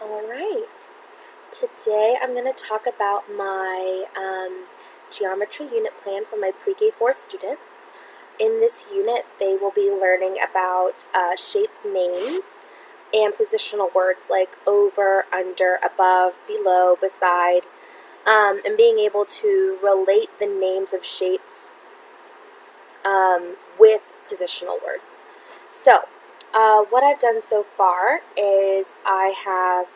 All right. Today I'm going to talk about my geometry unit plan for my pre-K 4 students. In this unit, they will be learning about shape names and positional words like over, under, above, below, beside, and being able to relate the names of shapes with positional words. So, what I've done so far is I have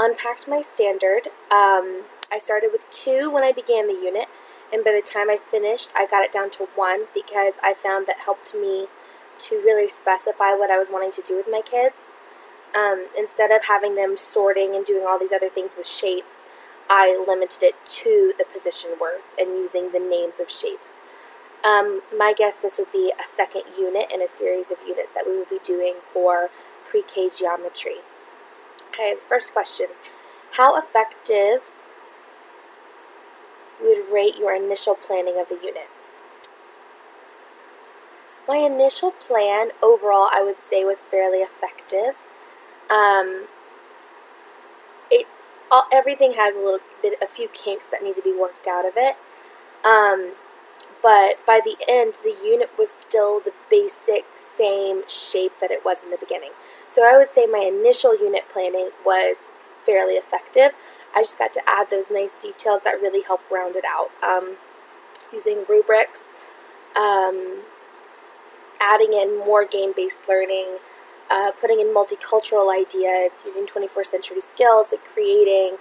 unpacked my standard. I started with 2 when I began the unit, and by the time I finished, I got it down to 1 because I found that helped me to really specify what I was wanting to do with my kids. Instead of having them sorting and doing all these other things with shapes, I limited it to the position words and using the names of shapes. My guess this would be a second unit in a series of units that we will be doing for pre-K geometry. Okay, the first question. How effective you would rate your initial planning of the unit? My initial plan overall I would say was fairly effective. Everything has a few kinks that need to be worked out of it. But by the end, the unit was still the basic same shape that it was in the beginning. So I would say my initial unit planning was fairly effective. I just got to add those nice details that really help round it out. Using rubrics, adding in more game-based learning, putting in multicultural ideas, using 21st century skills like creating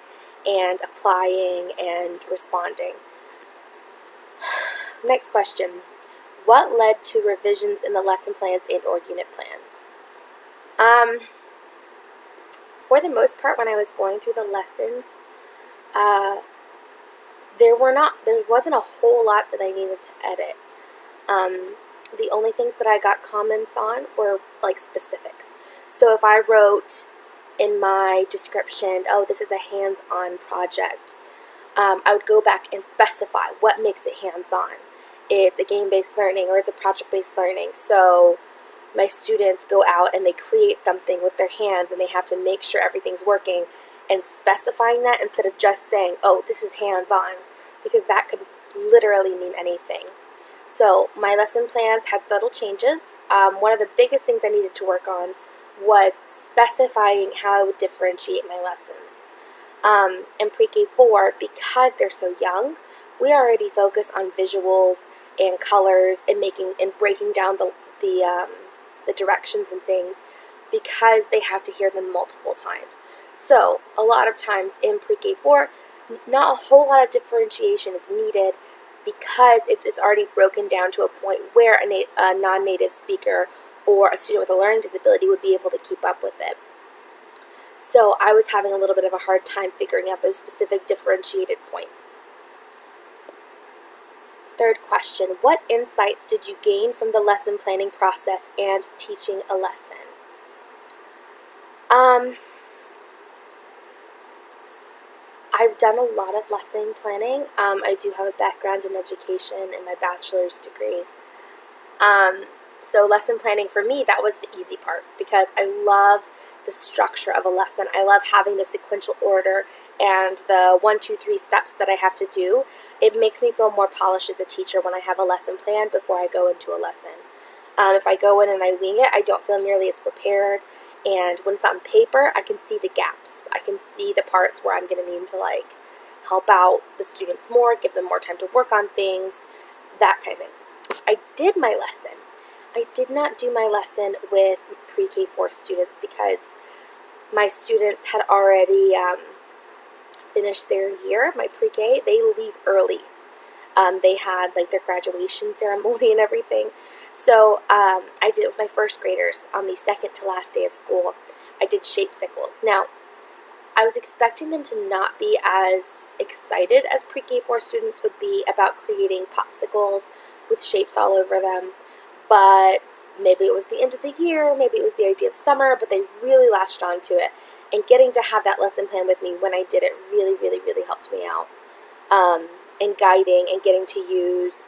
and applying and responding. Next question. What led to revisions in the lesson plans and or unit plan? For the most part, when I was going through the lessons, there wasn't a whole lot that I needed to edit. The only things that I got comments on were like specifics. So if I wrote in my description, oh, this is a hands-on project, I would go back and specify what makes it hands-on. It's a game-based learning or it's a project-based learning. So my students go out and they create something with their hands and they have to make sure everything's working, and specifying that instead of just saying, oh, this is hands-on, because that could literally mean anything. So my lesson plans had subtle changes. One of the biggest things I needed to work on was specifying how I would differentiate my lessons. In pre-K 4, because they're so young, we already focus on visuals and colors and breaking down the directions and things because they have to hear them multiple times. So a lot of times in pre-K 4, not a whole lot of differentiation is needed because it is already broken down to a point where a non-native speaker or a student with a learning disability would be able to keep up with it. So I was having a little bit of a hard time figuring out those specific differentiated points. Third question, what insights did you gain from the lesson planning process and teaching a lesson? I've done a lot of lesson planning. I do have a background in education in my bachelor's degree. So lesson planning for me, that was the easy part because I love the structure of a lesson. I love having the sequential order and the 1, 2, 3 steps that I have to do. It makes me feel more polished as a teacher when I have a lesson plan before I go into a lesson. If I go in and I wing it, I don't feel nearly as prepared. And when it's on paper, I can see the gaps. I can see the parts where I'm going to need to help out the students more, give them more time to work on things, that kind of thing. I did my lesson. I did not do my lesson with pre-K 4 students because my students had already finished their year, my pre-K. They leave early. They had their graduation ceremony and everything. So I did it with my first graders on the second to last day of school. I did Shapesicles. Now, I was expecting them to not be as excited as pre-K 4 students would be about creating popsicles with shapes all over them, but maybe it was the end of the year, maybe it was the idea of summer, but they really latched onto it. And getting to have that lesson plan with me when I did it really, really, really helped me out. In guiding and getting to use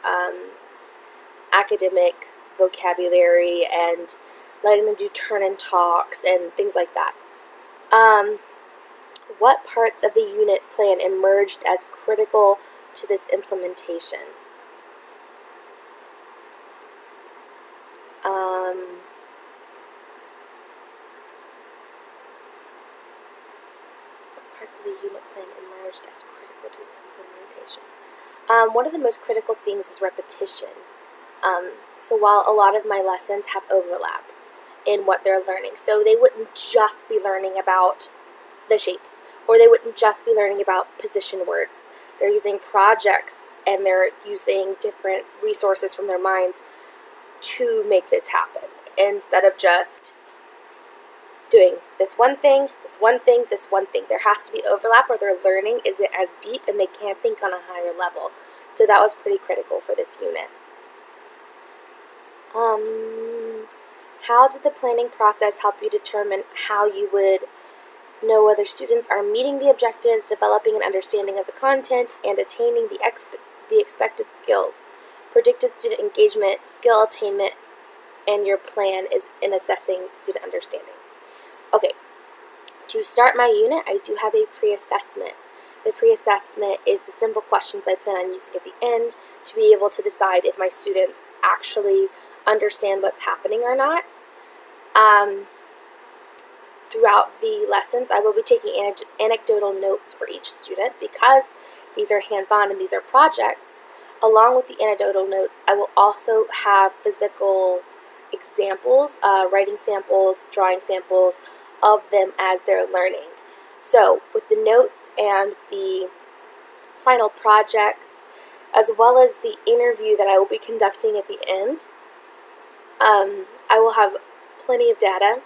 academic vocabulary and letting them do turn and talks and things like that. What parts of the unit plan emerged as critical to this implementation? What parts of the unit plan emerged as critical to its implementation? One of the most critical things is repetition. So while a lot of my lessons have overlap in what they're learning, so they wouldn't just be learning about the shapes, or they wouldn't just be learning about position words. They're using projects and they're using different resources from their minds to make this happen, instead of just doing this one thing, this one thing, this one thing. There has to be overlap, or their learning isn't as deep and they can't think on a higher level. So that was pretty critical for this unit. How did the planning process help you determine how you would know whether students are meeting the objectives, developing an understanding of the content, and attaining the expected skills? Predicted student engagement, skill attainment, and your plan is in assessing student understanding. Okay, to start my unit, I do have a pre-assessment. The pre-assessment is the simple questions I plan on using at the end to be able to decide if my students actually understand what's happening or not. Throughout the lessons, I will be taking anecdotal notes for each student because these are hands-on and these are projects. Along with the anecdotal notes, I will also have physical examples, writing samples, drawing samples of them as they're learning. So with the notes and the final projects, as well as the interview that I will be conducting at the end, I will have plenty of data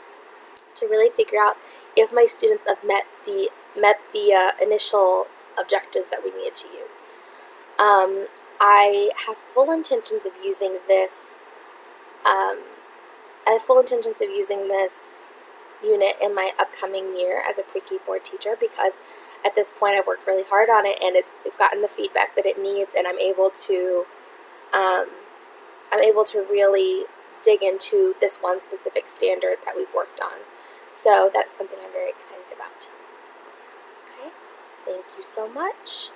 to really figure out if my students have met the initial objectives that we needed to use. I have full intentions of using this. Unit in my upcoming year as a pre-K 4 teacher, because at this point I've worked really hard on it and it's gotten the feedback that it needs, and I'm able to really dig into this one specific standard that we've worked on. So that's something I'm very excited about. Okay, thank you so much.